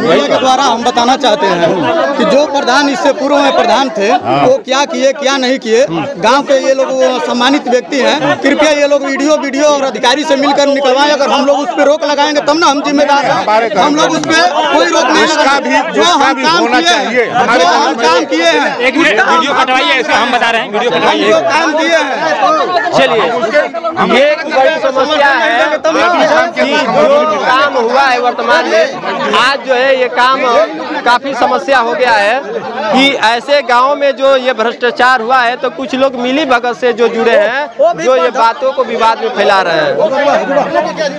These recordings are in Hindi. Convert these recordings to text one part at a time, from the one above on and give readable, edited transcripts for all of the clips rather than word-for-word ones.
मीडिया के द्वारा हम बताना चाहते हैं कि जो प्रधान इससे पूर्व में प्रधान थे वो क्या किए क्या नहीं किए। गांव के ये लोग सम्मानित व्यक्ति हैं, कृपया ये लोग वीडियो और अधिकारी से मिलकर निकलवाएं। अगर हम लोग उस पर रोक लगाएंगे तब ना हम जिम्मेदार हैं। हम लोग उस पर कोई रोक नहीं लगाएंगे। जो हम काम किए हैं, एक मिनट वीडियो कटवाइए, ऐसे हम बता रहे हैं, वीडियो कटवाइए, जो काम किए हैं। चलिए, ये एक बड़ी समस्या है कि जो काम हुआ है वर्तमान में, आज जो है ये काम काफी समस्या हो गया है कि ऐसे गांव में जो ये भ्रष्टाचार हुआ है तो कुछ लोग मिली भगत से जो जुड़े हैं, जो ये बातों को विवाद में फैला रहे हैं।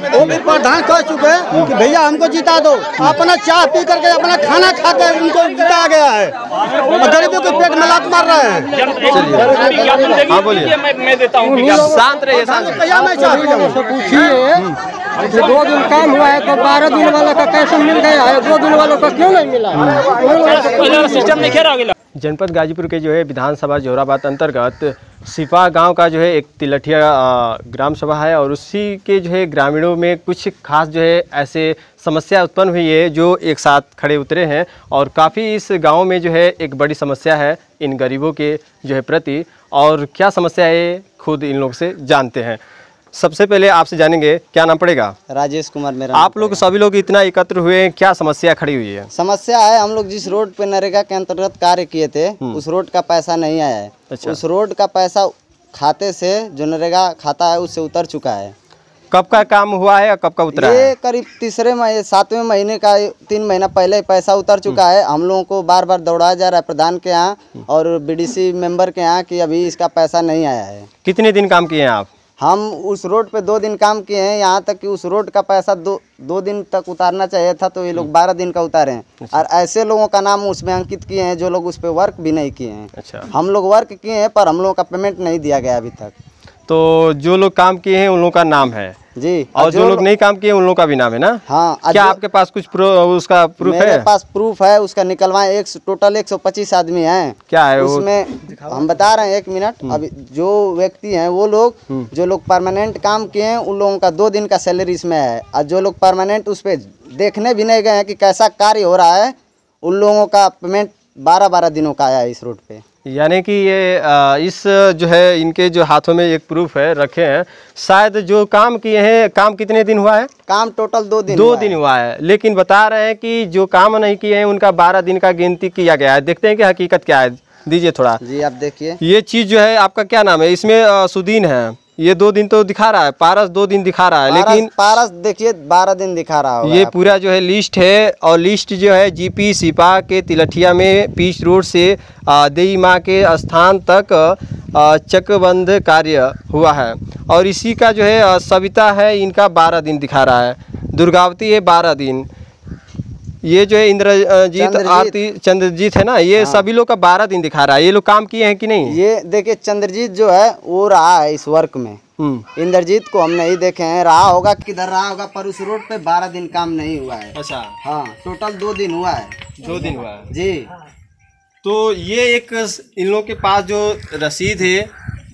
वो भी प्रधान कह चुके हैं कि भैया हमको जिता दो, अपना चाय पी करके अपना खाना खा कर उनको जिताया गया है, गरीबों के पेट में लात मार रहे हैं। हाँ बोलिए, मैं देता हूँ, शांत रहिए, शांत पूछिए। 2 दिन काम हुआ है तो 12 दिन वाला का कैसे मिल गया है, 2 दिन वालों का क्यों नहीं मिला? सिस्टम नहीं खेल रहा। जनपद गाजीपुर के जो है विधानसभा जोराबाद अंतर्गत सिपा गांव का जो है एक तिलठिया ग्राम सभा है और उसी के जो है ग्रामीणों में कुछ खास जो है ऐसे समस्या उत्पन्न हुई है जो एक साथ खड़े उतरे हैं और काफ़ी इस गांव में जो है एक बड़ी समस्या है इन गरीबों के जो है प्रति। और क्या समस्या है खुद इन लोग से जानते हैं। सबसे पहले आपसे जानेंगे, क्या नाम पड़ेगा? राजेश कुमार मेरा। आप लोग सभी लोग इतना एकत्र हुए हैं, क्या समस्या खड़ी हुई है? समस्या है, हम लोग जिस रोड पे नरेगा के अंतर्गत कार्य किए थे उस रोड का पैसा नहीं आया है। अच्छा। उस रोड का पैसा खाते से जो नरेगा खाता है उससे उतर चुका है। कब का काम हुआ है और कब का उतरा है? ये करीब 7वें महीने का 3 महीना पहले पैसा उतर चुका है। हम लोगों को बार बार दौड़ाया जा रहा है प्रधान के यहाँ और बीडीसी मेंबर के यहाँ कि अभी इसका पैसा नहीं आया है। कितने दिन काम किए हैं आप? हम उस रोड पे 2 दिन काम किए हैं, यहाँ तक कि उस रोड का पैसा दो दिन तक उतारना चाहिए था तो ये लोग 12 दिन का उतारे हैं। और ऐसे लोगों का नाम उसमें अंकित किए हैं जो लोग उस पर वर्क भी नहीं किए हैं। अच्छा। हम लोग वर्क किए हैं पर हम लोगों का पेमेंट नहीं दिया गया अभी तक। तो जो लोग काम किए हैं उन लोगों का नाम है जी, और जो लोग नहीं काम किए उन लोगों का भी नाम है ना? हाँ। क्या आपके पास कुछ उसका प्रूफ है? मेरे पास प्रूफ है उसका, निकलवाए। टोटल 125 आदमी हैं। क्या है उसमें? हम बता रहे हैं, 1 मिनट। अभी जो व्यक्ति हैं वो लोग जो लोग परमानेंट काम किए हैं उन लोगों का 2 दिन का सैलरी इसमें है और जो लोग परमानेंट उस पर देखने भी नहीं गए हैं कि कैसा कार्य हो रहा है उन लोगों का पेमेंट 12-12 दिनों का आया है इस रोड पे। यानी कि ये इस जो है इनके जो हाथों में एक प्रूफ है रखे हैं, शायद जो काम किए हैं। काम कितने दिन हुआ है? काम टोटल 2 दिन। 2 दिन हुआ है, लेकिन बता रहे हैं कि जो काम नहीं किए हैं उनका 12 दिन का गिनती किया गया है। देखते हैं कि हकीकत क्या है, दीजिए थोड़ा। जी आप देखिए। ये चीज़ जो है, आपका क्या नाम है? इसमें सुदीन है, ये 2 दिन तो दिखा रहा है, पारस 2 दिन दिखा रहा है, लेकिन पारस देखिए 12 दिन दिखा रहा है। ये पूरा जो है लिस्ट है और लिस्ट जो है जीपी सिपा के तिलठिया में पीच रोड से देवी माँ के स्थान तक चकबंद कार्य हुआ है और इसी का जो है सविता है इनका 12 दिन दिखा रहा है, दुर्गावती है 12 दिन, ये जो है इंद्रजीत आरती चंद्रजीत है ना, ये सभी लोग का 12 दिन दिखा रहा है। ये लोग काम किए हैं कि नहीं? ये देखिए चंद्रजीत जो है वो रहा है इस वर्क में। इंद्रजीत को हम नहीं देखे हैं, रहा होगा किधर रहा होगा, पर उस रोड पे 12 दिन काम नहीं हुआ है। अच्छा। हाँ, टोटल 2 दिन हुआ है। 2 दिन हुआ है जी। तो ये एक इन लोगों के पास जो रसीद है,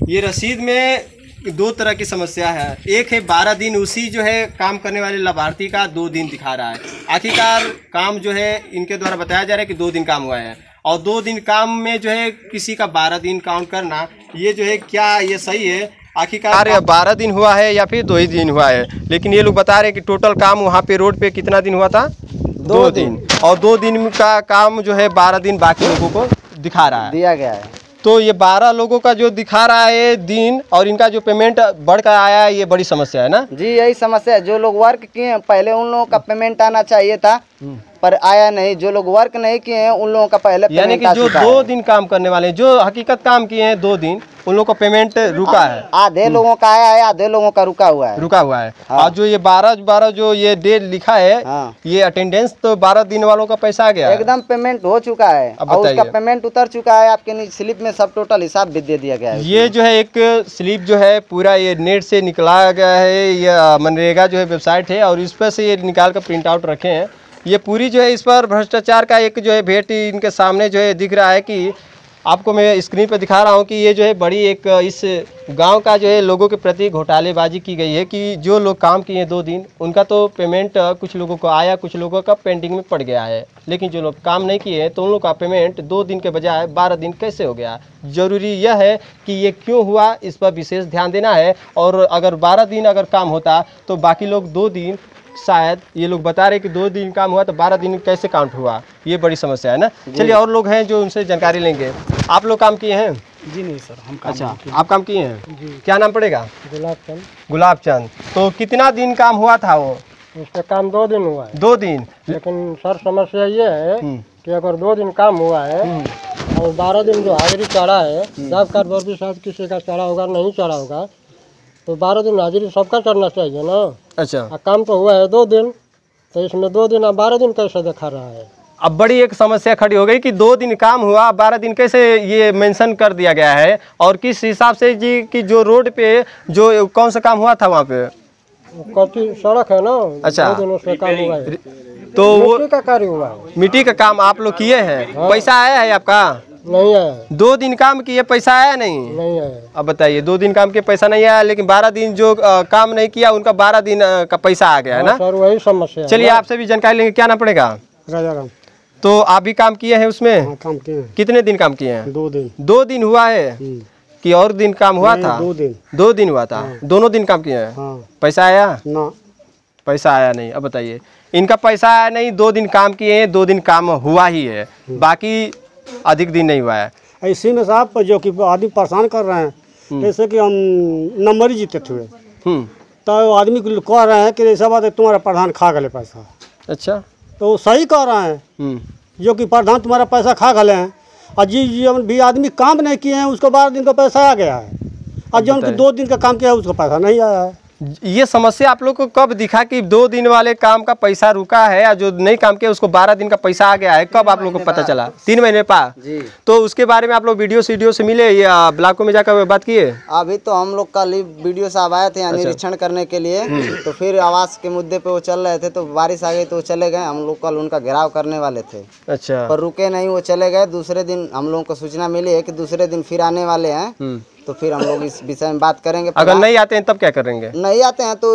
ये रसीद में 2 तरह की समस्या है। एक है 12 दिन, उसी जो है काम करने वाले लाभार्थी का 2 दिन दिखा रहा है। आखिरकार काम जो है इनके द्वारा बताया जा रहा है कि 2 दिन काम हुआ है और 2 दिन काम में जो है किसी का 12 दिन काउंट करना, ये जो है क्या ये सही है? आखिरकार 12 दिन हुआ है या फिर 2 ही दिन हुआ है? लेकिन ये लोग बता रहे हैं कि टोटल काम वहाँ पे रोड पे कितना दिन हुआ था? 2 दिन। और 2 दिन का काम जो है 12 दिन बाकी लोगों को दिखा रहा है, दिया गया है। तो ये 12 लोगों का जो दिखा रहा है दिन और इनका जो पेमेंट बढ़कर आया है, ये बड़ी समस्या है ना? जी यही समस्या है। जो लोग वर्क किए हैं पहले उन लोगों का पेमेंट आना चाहिए था पर आया नहीं। जो लोग वर्क नहीं किए हैं उन लोगों का पहले यानी कि जो 2 दिन काम करने वाले हैं, जो हकीकत काम किए हैं 2 दिन, उन लोगों का पेमेंट रुका है। आधे लोगों का आया है, आधे लोगों का रुका हुआ है। हाँ। और जो ये 12 जो ये डेट लिखा है, हाँ। ये अटेंडेंस तो 12 दिन वालों का पैसा आ गया, एकदम पेमेंट हो चुका है और उसका पेमेंट उतर चुका है। आपके स्लिप में सब टोटल हिसाब भी दे दिया गया है। ये जो है एक स्लिप जो है पूरा ये नेट से निकला गया है, ये मनरेगा जो है वेबसाइट है और इस पर से ये निकाल कर प्रिंट आउट रखे हैं। ये पूरी जो है इस पर भ्रष्टाचार का एक जो है भेंट इनके सामने जो है दिख रहा है कि आपको मैं स्क्रीन पर दिखा रहा हूँ कि ये जो है बड़ी एक इस गांव का जो है लोगों के प्रति घोटालेबाजी की गई है कि जो लोग काम किए 2 दिन उनका तो पेमेंट कुछ लोगों को आया, कुछ लोगों का पेंडिंग में पड़ गया है, लेकिन जो लोग काम नहीं किए हैं तो उन लोगों का पेमेंट 2 दिन के बजाय 12 दिन कैसे हो गया। ज़रूरी यह है कि ये क्यों हुआ, इस पर विशेष ध्यान देना है। और अगर 12 दिन अगर काम होता तो बाकी लोग 2 दिन, शायद ये लोग बता रहे कि 2 दिन काम हुआ तो 12 दिन कैसे काउंट हुआ, ये बड़ी समस्या है ना। चलिए और लोग हैं जो उनसे जानकारी लेंगे। आप लोग काम किए हैं? जी नहीं सर, हम अच्छा, आप काम किए हैं जी। क्या नाम पड़ेगा? गुलाब चंद। गुलाब चंद। तो कितना दिन काम हुआ था वो? उसका काम 2 दिन हुआ है। 2 दिन। लेकिन सर समस्या ये है कि अगर 2 दिन काम हुआ है और 12 दिन जो हाजिरी चढ़ा है, जॉब कार्ड पर भी शायद किसी का चढ़ा होगा, नहीं चढ़ा होगा, तो 12 दिन हाजिरी सबका चढ़ना चाहिए ना। अच्छा, काम तो हुआ है 2 दिन, तो इसमें 2 दिन और 12 दिन कैसे दिखा रहा है? अब बड़ी एक समस्या खड़ी हो गई कि 2 दिन काम हुआ, 12 दिन कैसे ये मेंशन कर दिया गया है। और किस हिसाब से जी कि जो रोड पे जो कौन सा काम हुआ था वहाँ पे? कच्ची सड़क है ना। अच्छा, 2 दिन उसमें काम हुआ है, तो वो मिट्टी का कार्य हुआ है। मिट्टी का काम आप लोग किए हैं? पैसा आया है आपका? नहीं आया। 2 दिन काम किए, पैसा आया नहीं? नहीं आया। अब बताइए, 2 दिन काम के पैसा नहीं आया, लेकिन 12 दिन जो काम नहीं किया उनका 12 दिन का पैसा आ गया है ना सर, वही समस्या। चलिए आपसे भी जानकारी लेंगे। क्या नाम पड़ेगा? राजाराम। तो आप भी काम किए हैं उसमें? हाँ, काम किए हैं। कितने दिन काम किए हैं? 2 दिन। 2 दिन हुआ है कि और दिन काम हुआ था? 2 दिन। 2 दिन हुआ था। दोनों दिन काम किए हैं। हाँ। पैसा आया ना? पैसा आया नहीं। अब बताइए, इनका पैसा आया नहीं, 2 दिन काम किए हैं, 2 दिन काम हुआ ही है, बाकी अधिक दिन नहीं हुआ है। इसी में साहब जो कि आदमी परेशान कर रहे हैं, जैसे कि हम नंबर ही जीते थे, तो आदमी को कह रहे हैं कि ऐसा बात है तुम्हारा प्रधान खा गले पैसा। अच्छा, तो सही कह रहे हैं जो कि प्रधान तुम्हारा पैसा खा गले हैं, और जी भी आदमी काम नहीं किए हैं उसको 12 दिन का पैसा आ गया है, और जो उनको 2 दिन का काम किया है उसका पैसा नहीं आया है। ये समस्या आप लोग को कब दिखा कि 2 दिन वाले काम का पैसा रुका है और जो नहीं काम किया उसको 12 दिन का पैसा आ गया है? कब आप लोग को पता चला? 3 महीने जी। तो उसके बारे में आप लोग वीडियो से मिले या ब्लॉकों में जाकर बात किए? अभी तो हम लोग कल वीडियो साहब आए थे निरीक्षण करने के लिए, तो फिर आवास के मुद्दे पे वो चल रहे थे, तो बारिश आ गई तो वो चले गए। हम लोग कल उनका घेराव करने वाले थे। अच्छा, पर रुके नहीं, वो चले गए। दूसरे दिन हम लोगों को सूचना मिली है कि दूसरे दिन फिर आने वाले हैं, तो फिर हम लोग इस विषय में बात करेंगे। अगर नहीं आते हैं तब क्या करेंगे? नहीं आते हैं तो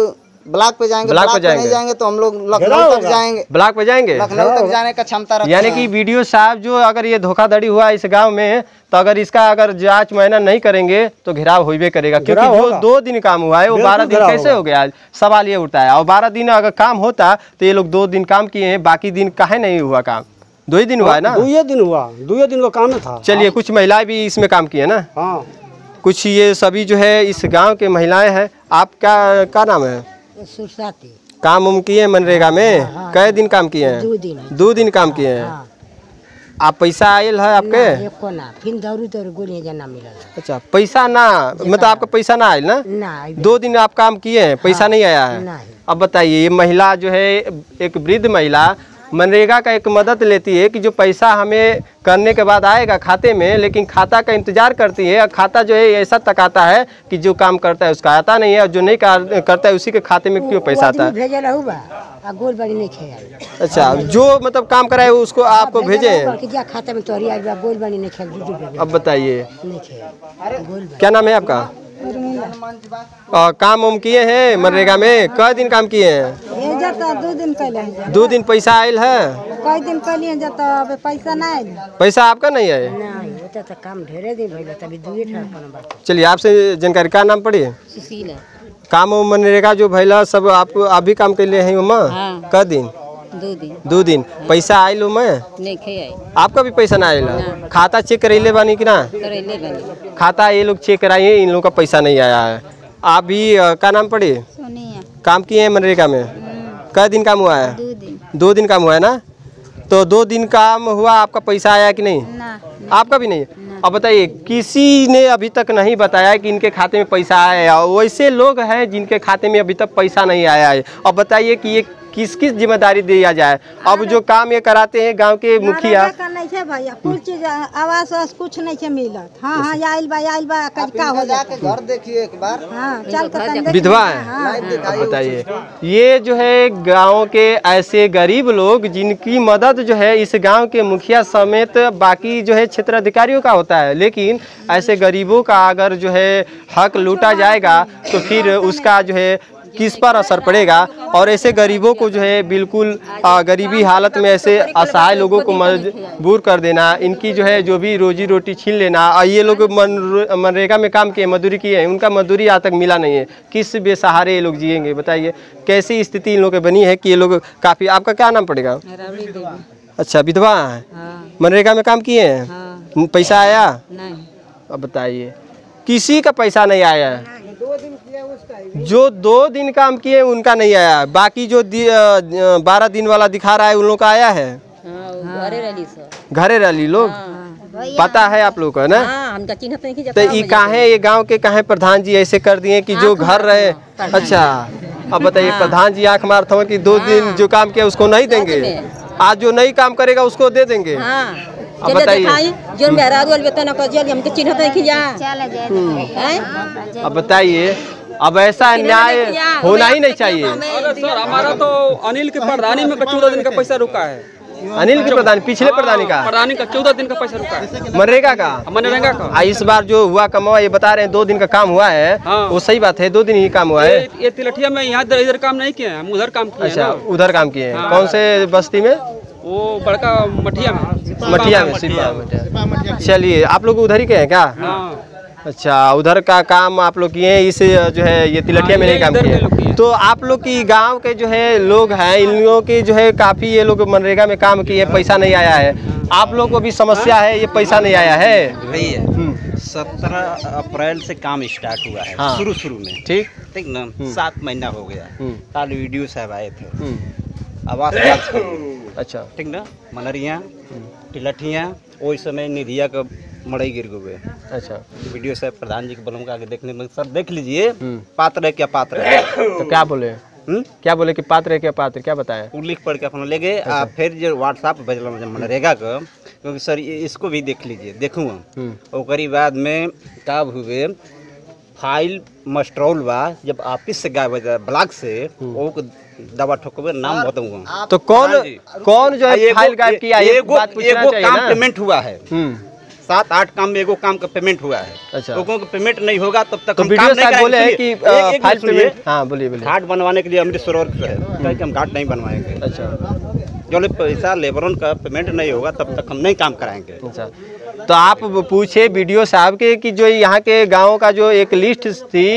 ब्लॉक पे जाएंगे। ब्लॉक पे नहीं जाएंगे तो हम लोग लखनऊ तक जाएंगे। ब्लॉक पे जाएंगे? लखनऊ तक जाने का क्षमता रखते हैं। यानी कि वीडियो साहब जो अगर ये धोखाधड़ी हुआ इस गांव में, तो अगर इसका अगर जांच मुआयना नहीं करेंगे तो घेराव होइबे करेगा, क्योंकि जो 2 दिन काम हुआ है वो 12 दिन कैसे हो गया? सवाल ये उठता है। और 12 दिन अगर काम होता तो ये लोग 2 दिन काम किए हैं, बाकी दिन काहे नहीं हुआ काम? 2 ही दिन हुआ है ना? 2 दिन हुआ, 2 दिन का काम था। चलिए, कुछ महिलाएं भी इसमें काम किए ना? हाँ, कुछ ये सभी जो है इस गांव के महिलाएं हैं। आप क्या नाम है? सुरसाती। काम उम किए मनरेगा में? हाँ, कई दिन काम किए हैं? 2 दिन। 2 दिन काम किए हैं। आप पैसा आयल है आपके? एको ना, फिर दौरी तो गोली जना मिला। अच्छा, पैसा ना, मतलब आपका पैसा ना आयल ना? 2 दिन आप काम किए हैं, पैसा नहीं आया है। अब बताइए, ये महिला जो है एक वृद्ध महिला मनरेगा का एक मदद लेती है कि जो पैसा हमें करने के बाद आएगा खाते में, लेकिन खाता का इंतजार करती है। और खाता जो है ऐसा तक आता है कि जो काम करता है उसका आता नहीं है, और जो नहीं करता है उसी के खाते में क्यों पैसा आता है? अच्छा, जो मतलब काम कराए उसको आपको भेजे हैं? अब बताइए, क्या नाम है आपका? काम उम किए हैं मनरेगा में? कई दिन काम किए हैं? 2 दिन पहले। 2 दिन पैसा आयल है? कई दिन पहले जाता पैसा ना आयल। पैसा आपका नहीं आए? नहीं, तो काम ढेरे दिन भइल, तभी 2 बात। चलिए आपसे जानकारी। का नाम पड़ी? सुशीला। काम उम मनरेगा जो भैला सब आप भी काम कर लिए हैं उमा? हाँ। कई दिन? 2 दिन। 2 दिन पैसा आयल उमा? नहीं खे। आपका भी पैसा ना आयल? खाता चेक करैले बानी कि ना? करैले बानी। खाता ये लोग चेक कराइए, इन लोग का पैसा नहीं आया है। आप भी का नाम पड़ी? सोनिया। काम किए हैं मनरेगा में? कई दिन काम हुआ है? 2 दिन। 2 दिन काम हुआ है ना? तो 2 दिन काम हुआ, आपका पैसा आया कि नहीं? ना। आपका भी नहीं? अब बताइए, किसी ने अभी तक नहीं बताया कि इनके खाते में पैसा आया है। वैसे लोग हैं जिनके खाते में अभी तक पैसा नहीं आया है। अब बताइए कि ये किस किस जिम्मेदारी दिया जाए। अब जो काम ये कराते हैं गांव के मुखिया भैया कुछ चीज आवास कुछ नहीं है मिलत। हाँ आइल बा का हो जाके घर देखिए एक बार। हाँ चल कर विधवा है। बताइए, ये जो है गांव के ऐसे गरीब लोग जिनकी मदद जो है इस गांव के मुखिया समेत बाकी जो है क्षेत्र अधिकारियों का होता है, लेकिन ऐसे गरीबों का अगर जो है हक लूटा जाएगा तो फिर उसका जो है किस पर असर पड़ेगा। और ऐसे गरीबों को जो है बिल्कुल गरीबी हालत में ऐसे असहाय लोगों को मजबूर कर देना, इनकी जो है जो भी रोजी रोटी छीन लेना। और ये लोग मनरेगा में काम किए, मजदूरी किए हैं, उनका मजदूरी आज तक मिला नहीं है। किस बेसहारे ये लोग जिएंगे बताइए, कैसी स्थिति इन लोगों की बनी है कि ये लोग काफ़ी। आपका क्या नाम पड़ेगा? अच्छा, विधवा है। मनरेगा में काम किए हैं, पैसा आया? नहीं। अब बताइए, किसी का पैसा नहीं आया है। जो 2 दिन काम किए उनका नहीं आया, बाकी जो 12 दिन वाला दिखा रहा है उन लोग का आया है। घरे रैली लोग पता है आप लोग को ना। तो ये काहे ये गांव के काहे प्रधान जी ऐसे कर दिए कि जो घर रहे। अच्छा, अब बताइए, प्रधान जी आंख मारता हूँ कि 2 दिन जो काम किया उसको नहीं देंगे, आज जो नहीं काम करेगा उसको दे देंगे। अब बताइए, अब बताइए, अब ऐसा न्याय होना ही नहीं चाहिए। सर हमारा तो अनिल के प्रधानी में 14 दिन का पैसा रुका है। अनिल के प्रधान, पिछले प्रधानी का 14 दिन का पैसा रुका है। मनरेगा का इस बार जो हुआ कमावा, ये बता रहे हैं 2 दिन का काम हुआ है। हाँ। वो सही बात है, 2 दिन ही काम हुआ है। ये तिलठिया में यहाँ इधर काम नहीं किए हैं, हम उधर काम किए। अच्छा, उधर काम किए हैं। कौन से बस्ती में? वो बड़का मठिया में सिपा। चलिए, आप लोग उधर ही के हैं क्या? हाँ। अच्छा, उधर का काम आप लोग किए हैं, इस जो है ये तिलठिया में नहीं काम किए। तो आप लोग की गांव के जो है लोग हैं, इन लोगों के जो है काफ़ी ये लोग मनरेगा में काम किए, पैसा नहीं आया है। आप लोग को भी समस्या है, ये पैसा नहीं आया है भैया। 17 अप्रैल से काम स्टार्ट हुआ है। हाँ। शुरू में ठीक ना, 7 महीना हो गया। कल वीडियो साहब आए थे, आवास। अच्छा, ठीक ना, मनरिया तिलठिया वही समय निधिया का मड़ई गिर गए। अच्छा, वीडियो साहब प्रधान जी के बलम का आगे देखने में सर देख लीजिए, पात्र है क्या पात्र है। तो क्या बोले? क्या बोले कि पात्र है क्या पात्र, क्या बताया? लिख पढ़ के अपना ले गए। फिर जो व्हाट्सएप भेजल मनरेगा का, क्योंकि सर इसको भी देख लीजिए, देखूँगा। और बाद में का हुए फाइल मस्ट्रौल बा, जब ऑफिस से गायब ब्लॉक से वो दवा ठोकबे नाम बताऊंगा। तो कौन जो है फाइल गायब किया? एगो काम पेमेंट हुआ है, 7-8 काम में एगो काम का पेमेंट हुआ है। अच्छा, लोगों का पेमेंट नहीं होगा तब तक तो हम काम नहीं बोले हैं कि फाइल पेमेंट। हाँ, बोलिए। घाट बनवाने के लिए अमृत सरोवर है, हम घाट नहीं बनवाएंगे। अच्छा, जो पैसा लेबरों का पेमेंट नहीं होगा तब तक हम नहीं काम कराएंगे। अच्छा, तो आप पूछे बीडीओ साहब के कि जो यहाँ के गाँव का जो एक लिस्ट थी,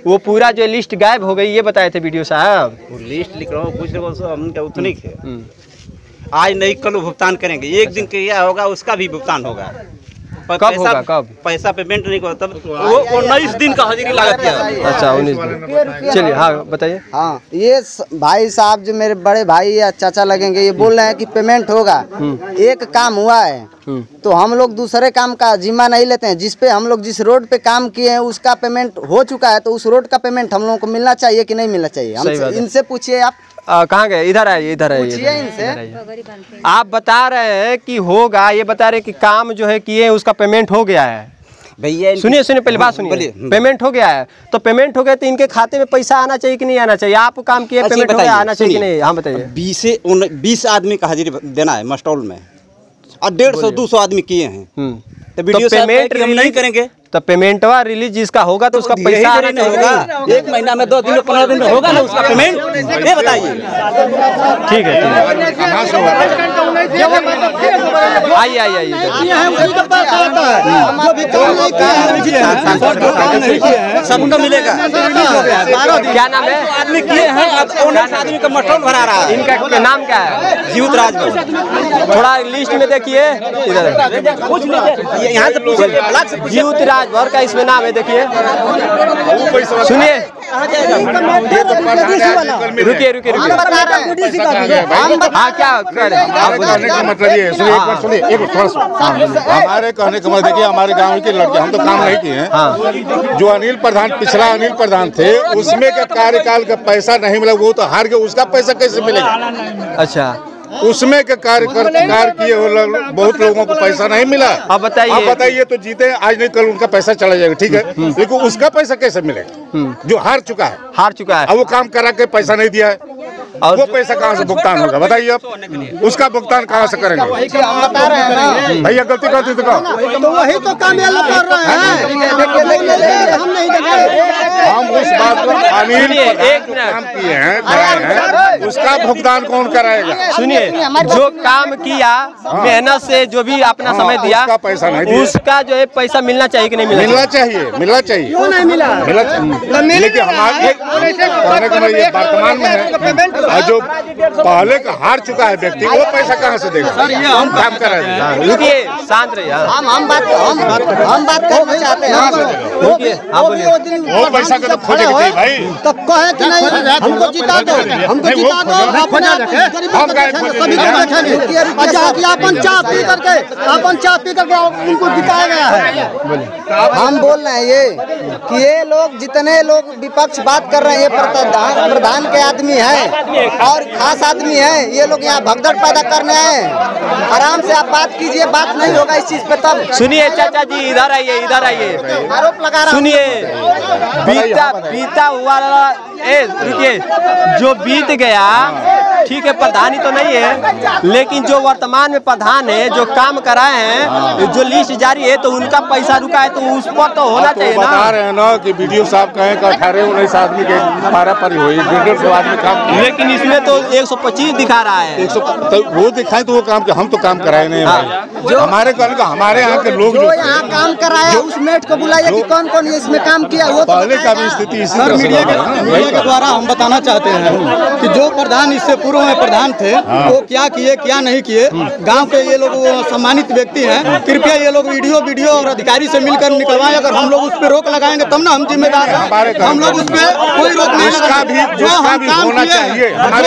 वो पूरा जो लिस्ट गायब हो गई, ये बताए थे बीडीओ साहब। वो लिस्ट लिख रहा हूँ, पूछ रहे हमने उतनी है। आज नहीं कल भुगतान करेंगे, एक दिन क्या होगा उसका भी भुगतान होगा। कब होगा? कब पैसा पेमेंट नहीं होगा तब वो 19 दिन का हाजिरी लागत है। अच्छा, 19 दिन। चलिए, हाँ बताइए। हाँ, ये भाई साहब जो मेरे बड़े भाई या चाचा लगेंगे, ये बोल रहे हैं कि पेमेंट होगा। एक काम हुआ है तो हम लोग दूसरे काम का जिम्मा नहीं लेते हैं। जिस पे हम लोग जिस रोड पे काम किए हैं उसका पेमेंट हो चुका है, तो उस रोड का पेमेंट हम लोगों को मिलना चाहिए कि नहीं मिलना चाहिए? हमसे इनसे पूछिए आप। कहाँ गए? इधर आइए, इधर आइए, इनसे। आप बता रहे हैं कि होगा, ये बता रहे हैं कि काम जो है किए उसका पेमेंट हो गया है। भैया सुनिए पहले बात सुनिए। पेमेंट हो गया है तो पेमेंट हो गया तो इनके खाते में पैसा आना चाहिए कि नहीं आना चाहिए? आप काम किए, पेमेंट हो गया, आना चाहिए कि नहीं? हाँ बताइए। 20 आदमी का हाजिरी देना है मस्टौल में, और 150-200 आदमी किए हैं। तो पेमेंट हम नहीं करेंगे, तो पेमेंट रिलीज जिसका होगा तो उसका पैसा आना नहीं होगा। 1 महीना में 2 दिन 15 दिन में होगा ना उसका पेमेंट, ये बताइए। ठीक है, आइए। सबको मिलेगा। क्या नाम है? आदमी किए हैं, आदमी का मस्टौल भरा रहा है। इनका नाम क्या है? जीवित राजभर। थोड़ा लिस्ट में देखिए, यहाँ से पूछिए, जीवित राजभर का इसमें नाम है, देखिए। सुनिए, रुकिए रुकिए रुकिए। हाँ क्या कहने का मतलब ये सुनिए हमारे कहने का मतलब देखिए हमारे गांव के लड़के हम तो काम नहीं किए हैं। जो अनिल प्रधान पिछला अनिल प्रधान थे उसमें का कार्यकाल का पैसा नहीं मिला, वो तो हार गया, उसका पैसा कैसे मिलेगा? अच्छा उसमें के कार्य किए बहुत लोगों को पैसा नहीं मिला। अब बताइए तो जीते आज नहीं कल उनका पैसा चला जाएगा, ठीक है, लेकिन उसका पैसा कैसे मिलेगा जो हार चुका है? अब वो काम करा के पैसा नहीं दिया है और वो पैसा कहाँ से भुगतान होगा बताइए? अब उसका भुगतान कहाँ से करेंगे? बता रहे हैं ना भैया गलती करती तो वही तो काम ये लोग कर रहे हैं। हम नहीं हम उस बात पर अनिल काम किए हैं उसका भुगतान कौन कराएगा? सुनिए, जो काम किया मेहनत से जो भी अपना समय दिया उसका पैसा नहीं दिया, उसका जो है पैसा मिलना चाहिए कि नहीं मिलना चाहिए? मिलना चाहिए। क्यों नहीं मिला? लेकिन हमारे वर्तमान में है जो पहले का हार चुका है व्यक्ति वो पैसा कहाँ से देगा? सर ये हम काम कर रहे हैं। रुकिए शांत रहिए। हम बात करना चाहते हैं। वो पैसा का तो खोजेंगे भाई। तब कहे कि नहीं हमको जिता दो, हमको जिता दो, अपना अपन चाय पी करके उनको जिताया गया है। हम बोल रहे हैं ये कि ये लोग जितने लोग विपक्ष बात कर रहे हैं ये प्रधान के आदमी है और खास आदमी है। ये लोग यहाँ भगदड़ पैदा करने हैं। आराम से आप बात कीजिए, बात नहीं होगा इस चीज पे तब। सुनिए चाचा जी इधर आइए आरोप लगा रहा। सुनिए बीता हुआ रुकिए, जो बीत गया ठीक है प्रधानी तो नहीं है, लेकिन जो वर्तमान में प्रधान है जो काम कराए हैं जो लिस्ट जारी है तो उनका पैसा रुका है तो उस पर तो होना चाहिए ना। बता रहे हैं ना कि वीडियो साहब कहें कि 18-19 आदमी के पारापारी हुई 150 आदमी काम, लेकिन इसमें तो 125 दिखा रहा है। 100 तो वो दिखाए तो वो काम हम तो काम कराए नहीं भाई। हमारे कहने का हमारे यहाँ के लोग जो यहाँ काम कराया उस मेट को बुलाइए कि कौन कौन इसमें काम किया। वो पहले का भी स्थिति इसी सर मीडिया के द्वारा हम बताना चाहते हैं कि जो प्रधान इससे पूर्व में प्रधान थे वो क्या किए क्या नहीं किए। गांव के ये लोग सम्मानित व्यक्ति हैं, कृपया ये लोग वीडियो और अधिकारी से मिलकर निकलवाएं। अगर हम लोग उस पर रोक लगाएंगे तब ना हम जिम्मेदार हैं। हम लोग उस पर कोई रोक नहीं लगाएंगे। जो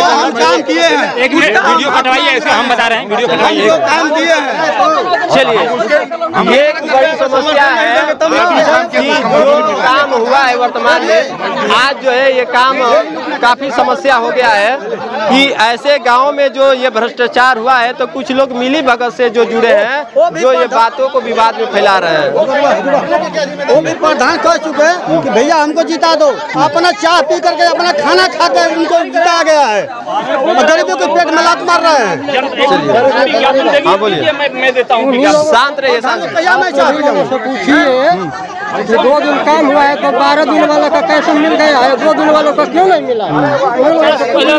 हम काम किए हैं एक मिनट वीडियो कटवाइए, ऐसे हम बता रहे हैं वीडियो कटवाइए जो काम किए हैं। चलिए ये एक बड़ी समस्या है कि जो काम हुआ है वर्तमान में आज जो है ये काम काफी समस्या हो गया है कि ऐसे गांव में जो ये भ्रष्टाचार हुआ है तो कुछ लोग मिली भगत से जो जुड़े हैं जो ये बातों को विवाद में फैला रहे हैं। वो भी प्रधान कह चुके हैं कि भैया हमको जिता दो, अपना चाय पी करके अपना खाना खा कर उनको जिताया गया है और गरीबों के पेट में लात मार रहे हैं। हाँ बोलिए। मैं देता हूँ शांत रहिए पूछिए 2 दिन काम हुआ है तो 12 दिन वाला का कैसे मिल गया है, 2 दिन वालों का क्यों नहीं मिला?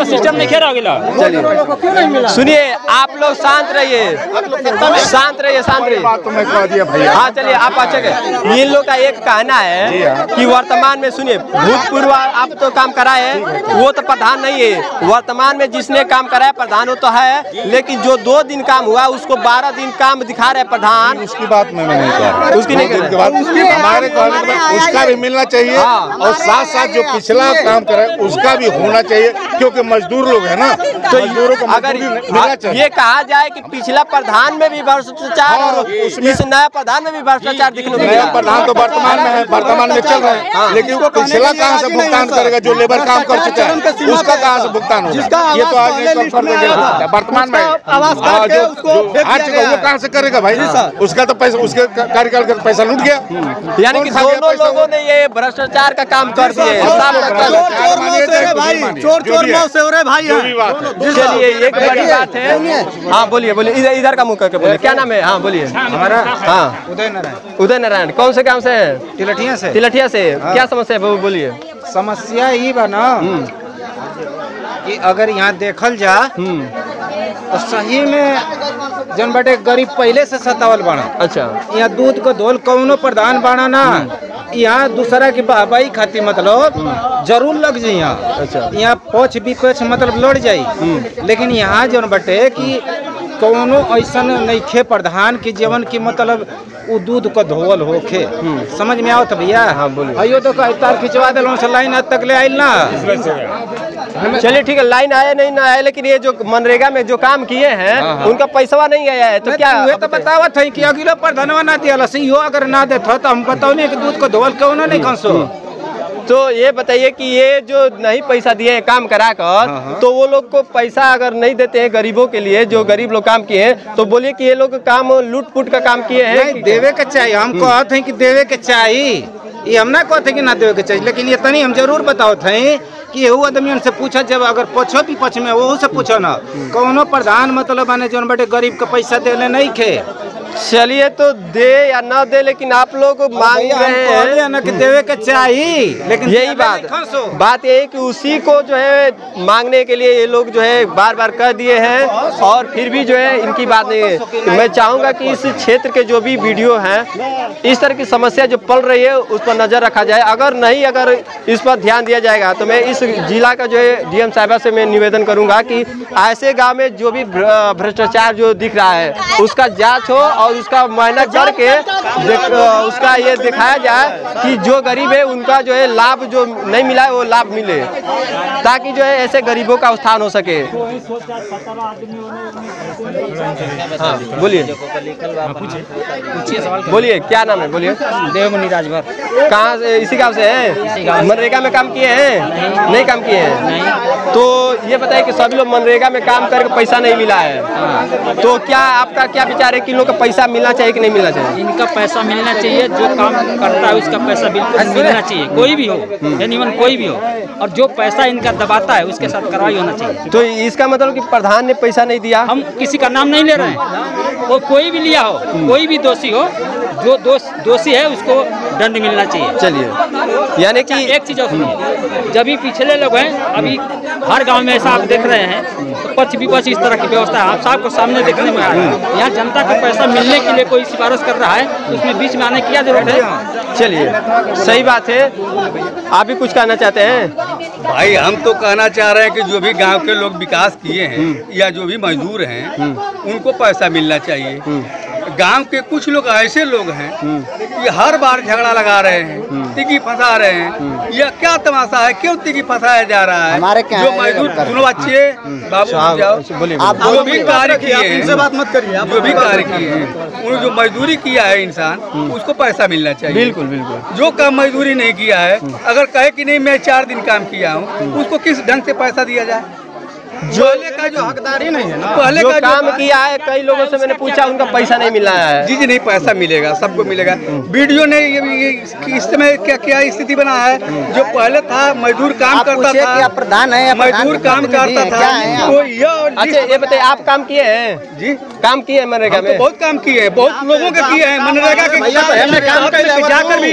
सिस्टम नहीं खेल रहा। चलिए क्यों नहीं मिला? सुनिए आप लोग शांत रहिए। बात तो मैं कह दिया भैया। हाँ चलिए आप अच्छा इन लोग का एक कहना है कि वर्तमान में सुनिए भूतपूर्व आप तो काम कराए वो तो प्रधान नहीं है, वर्तमान में जिसने काम कराया प्रधान वो तो है, लेकिन जो 2 दिन काम हुआ उसको 12 दिन काम दिखा रहे प्रधान। उसकी बात मैं नहीं कर रहा, उसकी नहीं कर रहा। हमारे कहने में उसका भी मिलना चाहिए और साथ साथ जो पिछला काम करे उसका भी होना चाहिए क्योंकि मजदूर लोग है ना, तो मजदूरों को अगर ये कहा जाए कि पिछला प्रधान में भी भ्रष्टाचार और इस नया प्रधान में भी भ्रष्टाचार दिखने को मिला। प्रधान तो वर्तमान में है, वर्तमान में चल रहे हैं, लेकिन वो पिछला कहाँ से भुगतान करेगा? जो लेबर काम कर चुका है उसका कहाँ से भुगतान होगा? ये तो आज वर्तमान में वो कहाँ से करेगा भाई? उसका तो पैसा उसके कार्यकाल का पैसा लूट गया। यानी कि दोनों लोगों ने ये भ्रष्टाचार का काम कर दिए। चलिए एक बड़ी बात है। हाँ बोलिए इधर का मुँह करके बोलिए, क्या नाम है? हाँ बोलिए। हमारा हाँ उदय नारायण। कौन से गांव से है? तिलठिया से। क्या समस्या है बोलिए। समस्या ये बना कि अगर यहाँ देखल जा तो सही में जन बटे गरीब पहले से सतावल बना। अच्छा यहाँ दूध को धोल कौनो प्रधान बना ना, यहाँ दूसरा की वाहवाही खाती मतलब जरूर लग जाये। यहाँ अच्छा यहाँ पक्ष विपक्ष मतलब लड़ जाये, लेकिन यहाँ जन बटे कि कौनो ऐसा नइखे प्रधान की जीवन की मतलब वो दूध का धोवल होखे। समझ में आवत भैया? हाँ बोलिए। अयो तो तार खिंचवा दिलो से लाइन आज तक ले आइल ना। चलिए ठीक है, लाइन आए नहीं ना आए, लेकिन ये जो मनरेगा में जो काम किए हैं उनका पैसा नहीं आया है, तो क्या तो बतावत है कि अगिलो प्रधानवा ना दिया सी अगर ना देता तो हम बताओ नहीं कि दूध को धोवल कौन नहीं कंसो। तो ये बताइए कि ये जो नहीं पैसा दिए हैं काम करा कर, तो वो लोग को पैसा अगर नहीं देते हैं गरीबों के लिए, जो गरीब लोग काम किए हैं, तो बोलिए कि ये लोग काम लूट पुट का काम किए हैं। देवे के चाहिए, हम कहते हैं कि देवे के चाहिए, ये हम ना कहते कि ना देवे के चाहिए, लेकिन ये तनी हम जरूर बताओ थे कि एहू आदमी से पूछा, जब अगर पछो भी पछ में वो से पूछो ना कौनो प्रधान मतलब आने जो बड़े गरीब का पैसा देने नहीं खे। चलिए तो दे या ना दे, लेकिन आप लोग मांग रहे हैं ना कि देवे के चाहिए, लेकिन यही बात यही कि उसी को जो है मांगने के लिए ये लोग जो है बार बार कह दिए हैं, और फिर भी जो है इनकी बात नहीं है। मैं चाहूँगा कि इस क्षेत्र के जो भी वीडियो हैं, इस तरह की समस्या जो पल रही है उस पर नज़र रखा जाए। अगर इस पर ध्यान दिया जाएगा तो मैं इस जिला का जो है डीएम साहिबा से मैं निवेदन करूँगा कि ऐसे गाँव में जो भी भ्रष्टाचार जो दिख रहा है उसका जाँच हो और उसका मुआयना करके उसका ये दिखाया जाए कि जो गरीब है उनका जो है लाभ जो नहीं मिला है वो लाभ मिले, ताकि जो है ऐसे गरीबों का उत्थान हो सके। हाँ बोलिए, बोलिए क्या नाम है? बोलिए। देवमणि राजभर। कहाँ से? इसी गाँव से हैं? मनरेगा में काम किए हैं? नहीं काम किए हैं। तो ये बताइए कि सभी लोग मनरेगा में काम करके पैसा नहीं मिला है, तो क्या आपका क्या विचार है कि लोग का पैसा मिलना चाहिए कि नहीं मिलना चाहिए? इनका पैसा मिलना चाहिए, जो काम करता है उसका पैसा बिल्कुल मिलना चाहिए, कोई भी हो, एनीवन कोई भी हो, और जो पैसा इनका दबाता है उसके साथ कार्रवाई होना चाहिए। तो इसका मतलब कि प्रधान ने पैसा नहीं दिया? हम किसी का नाम नहीं ले रहे हैं, वो कोई भी लिया हो, कोई भी दोषी हो, जो दोषी है उसको दंड मिलना चाहिए। चलिए, यानी कि एक चीज और सुनिए, जब भी पिछले लोग हैं, अभी हर गांव में ऐसा आप देख रहे हैं, तो पक्ष विपक्ष इस तरह की व्यवस्था है, आप सबको सामने देखने में आ रहा है। यहाँ जनता को पैसा मिलने के लिए कोई सिफारिश कर रहा है, उसमें बीच में आने की क्या जरूरत है? चलिए, सही बात है। आप भी कुछ कहना चाहते हैं? भाई हम तो कहना चाह रहे हैं कि जो भी गांव के लोग विकास किए हैं या जो भी मजदूर हैं उनको पैसा मिलना चाहिए। गांव के कुछ लोग ऐसे लोग हैं कि हर बार झगड़ा लगा रहे हैं, तिगी फंसा रहे हैं। यह क्या तमाशा है? क्यों तिगी फंसाया जा रहा है? हमारे क्या जो मजदूर सुनो अच्छे बाबू, आप जो भी कार्य किए हैं, जो भी कार्य किए हैं, जो मजदूरी किया है इंसान, उसको पैसा मिलना चाहिए। बिल्कुल बिल्कुल। जो काम मजदूरी नहीं किया है, अगर कहे कि नहीं मैं 4 दिन काम किया हूँ, उसको किस ढंग से पैसा दिया जाए? पहले का जो हकदारी नहीं है ना, पहले का काम किया है, कई लोगों से मैंने पूछा उनका पैसा नहीं मिला है। जी नहीं, पैसा मिलेगा, सबको मिलेगा। वीडियो ने ये इस समय क्या स्थिति बना है, जो पहले था मजदूर काम करता था, प्रधान है, मजदूर काम करता था, तो यह अच्छा ये बताइए, आप काम किए हैं? जी काम किए हैं मनरेगा में? बहुत काम किए हैं, बहुत लोगों के किए हैं मनरेगा के। जाकर भी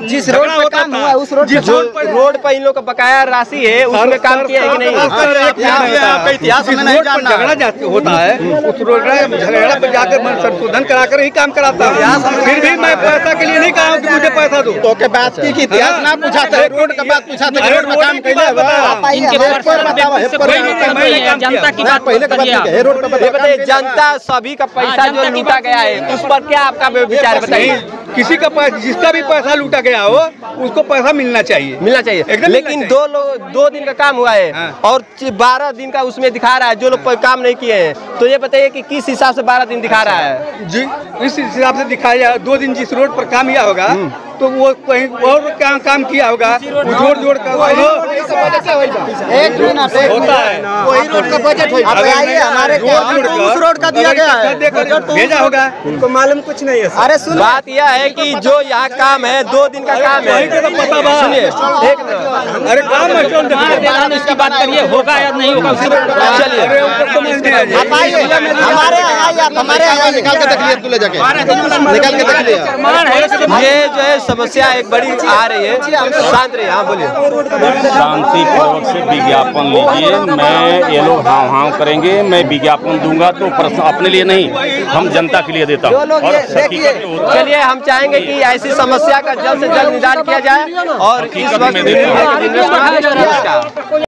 जिस रोड पर काम हुआ है उस रोड पर इन लोग का बकाया राशि है, उसमें काम किया है कि नहीं? आपका इतिहास में नहीं जानना। झगड़ा होता है, उस झगड़ा पर जाकर मैं संशोधन कराकर ही काम कराता हूँ। फिर भी मैं पैसा के लिए नहीं कहा हूँ कि मुझे पैसा दो। तो के बात की इतिहास ना पूछा था, रोड का बात पूछा था, रोड में काम कैले जनता की बात पहले बताइए। जनता सभी का पैसा जो लूटा गया है उस पर क्या आपका विचार बताइए? किसी का पैसा, जिसका भी पैसा लूटा गया हो उसको पैसा मिलना चाहिए, मिलना चाहिए। लेकिन 2 दिन का काम हुआ है और 12 दिन का उसमें दिखा रहा है जो लोग काम नहीं किए हैं। तो ये बताइए कि किस हिसाब से 12 दिन दिखा रहा है? जी इस हिसाब से दिखाया। 2 दिन जिस रोड पर काम किया होगा तो वो कहीं और काम किया होगा, जोड़ कर एक मिनट होता है, वही रोड का बजट हमारे उस रोड का दिया गया है, भेजा होगा, उनको मालूम कुछ नहीं है। अरे सुन, बात यह है कि जो यहाँ काम है 2 दिन का काम है, सुनिए एक मिनट, अरे काम इसकी बात करिए, होगा या नहीं होगा? चलिए हमारे निकाल के देख लिया, तू ले जाके निकाल के देख लिया। ये जो है समस्या एक बड़ी आ रही है, शांत रहिए। हाँ बोलिए। शांतिपूर्वक से विज्ञापन लीजिए, मैं ये लोग हाँ हाँ करेंगे, मैं विज्ञापन दूंगा तो अपने लिए नहीं, हम जनता के लिए देता हूँ। चलिए हम चाहेंगे कि ऐसी समस्या का जल्द से जल्द निदान किया जाए और इस वक्त